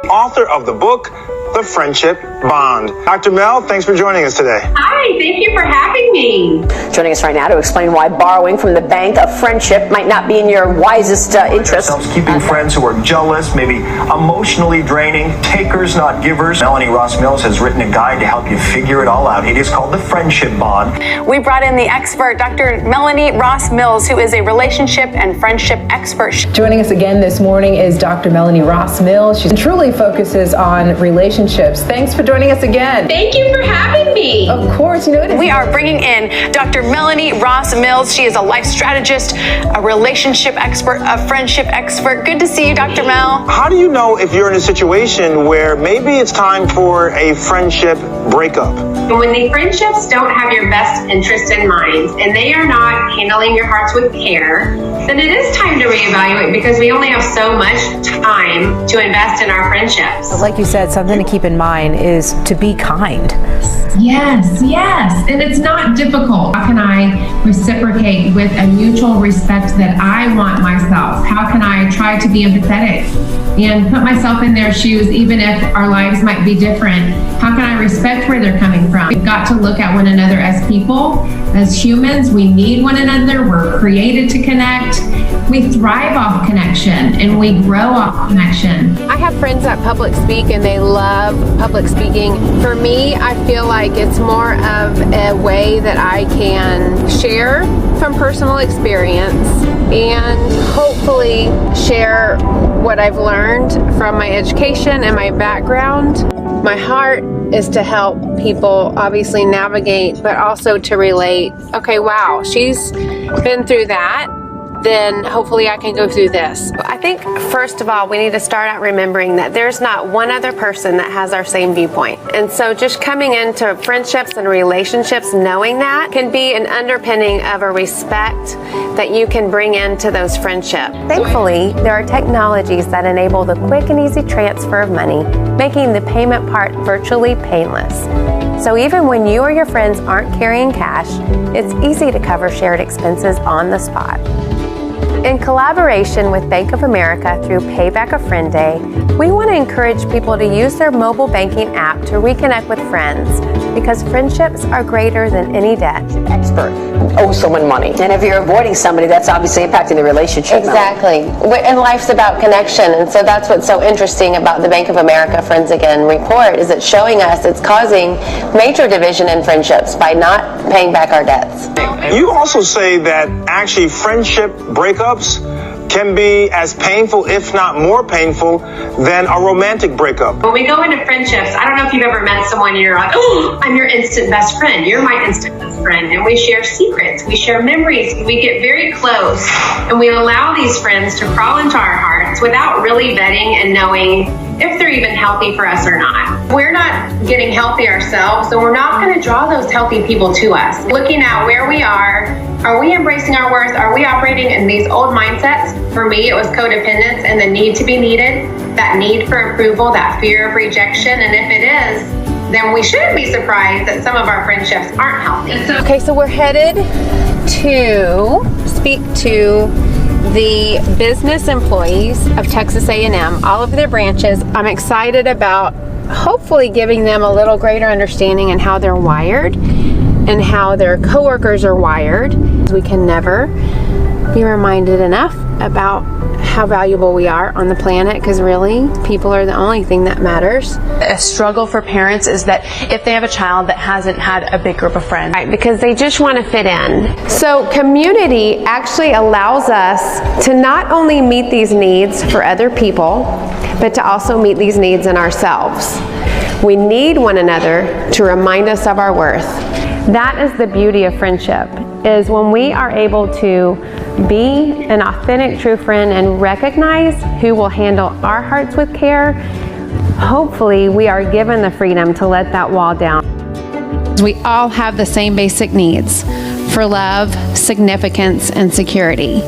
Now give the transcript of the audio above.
Author of the book, The Friendship Bond. Dr. Mel, thanks for joining us today. Hi, thank you for having me. Joining us right now to explain why borrowing from the bank of friendship might not be in your wisest interest. Keeping friends who are jealous, maybe emotionally draining, takers, not givers. Melanie Ross Mills has written a guide to help you figure it all out. It is called The Friendship Bond. We brought in the expert, Dr. Melanie Ross Mills, who is a relationship and friendship expert. Joining us again this morning is Dr. Melanie Ross Mills. She truly focuses on relationships. Thanks for joining us again. Thank you for having me. Of course, we are bringing in Dr. Melanie Ross Mills. She is a life strategist, a relationship expert, a friendship expert. Good to see you, Dr. Mel. How do you know if you're in a situation where maybe it's time for a friendship breakup? When the friendships don't have your best interest in mind and they are not handling your hearts with care, then it is time to reevaluate, because we only have so much time to invest in our friendships. Like you said, something to keep in mind is to be kind. Yes. And it's not difficult. How can I reciprocate with a mutual respect that I want myself? How can I try to be empathetic and put myself in their shoes, even if our lives might be different? How can I respect where they're coming from? We've got to look at one another as people, as humans. We need one another. We're created to connect. We thrive off connection and we grow off connection. I have friends that public speak and they love public speaking. For me, I feel like it's more of a way that I can share from personal experience and hopefully share what I've learned from my education and my background. My heart is to help people obviously navigate, but also to relate. Okay, wow, she's been through that. Then hopefully I can go through this. I think first of all, we need to start out remembering that there's not one other person that has our same viewpoint. And so just coming into friendships and relationships knowing that can be an underpinning of a respect that you can bring into those friendships. Thankfully, there are technologies that enable the quick and easy transfer of money, making the payment part virtually painless. So even when you or your friends aren't carrying cash, it's easy to cover shared expenses on the spot. In collaboration with Bank of America through Payback a Friend Day, we want to encourage people to use their mobile banking app to reconnect with friends, because friendships are greater than any debt. Expert owe someone money. And if you're avoiding somebody, that's obviously impacting the relationship. Exactly. And life's about connection. And so that's what's so interesting about the Bank of America Friends Again report, is it's showing us it's causing major division in friendships by not paying back our debts. You also say that actually friendship breakups can be as painful, if not more painful, than a romantic breakup. When we go into friendships, I don't know if you've ever met someone and you're like, oh, I'm your instant best friend. You're my instant best friend. And we share secrets. We share memories. We get very close. And we allow these friends to crawl into our hearts without really vetting and knowing if they're even healthy for us or not. We're not getting healthy ourselves, so we're not going to draw those healthy people to us. Looking at where we are we embracing our worth? Are we operating in these old mindsets? For me, it was codependence and the need to be needed, that need for approval, that fear of rejection. And if it is, then we shouldn't be surprised that some of our friendships aren't healthy. Okay, so we're headed to speak to the business employees of Texas A&M, all of their branches. I'm excited about hopefully giving them a little greater understanding in how they're wired and how their coworkers are wired. We can never be reminded enough about how valuable we are on the planet, because really, people are the only thing that matters. A struggle for parents is that if they have a child that hasn't had a big group of friends. Right, because they just want to fit in. So community actually allows us to not only meet these needs for other people, but to also meet these needs in ourselves. We need one another to remind us of our worth. That is the beauty of friendship, is when we are able to be an authentic, true friend and recognize who will handle our hearts with care. Hopefully, we are given the freedom to let that wall down. We all have the same basic needs for love, significance, and security.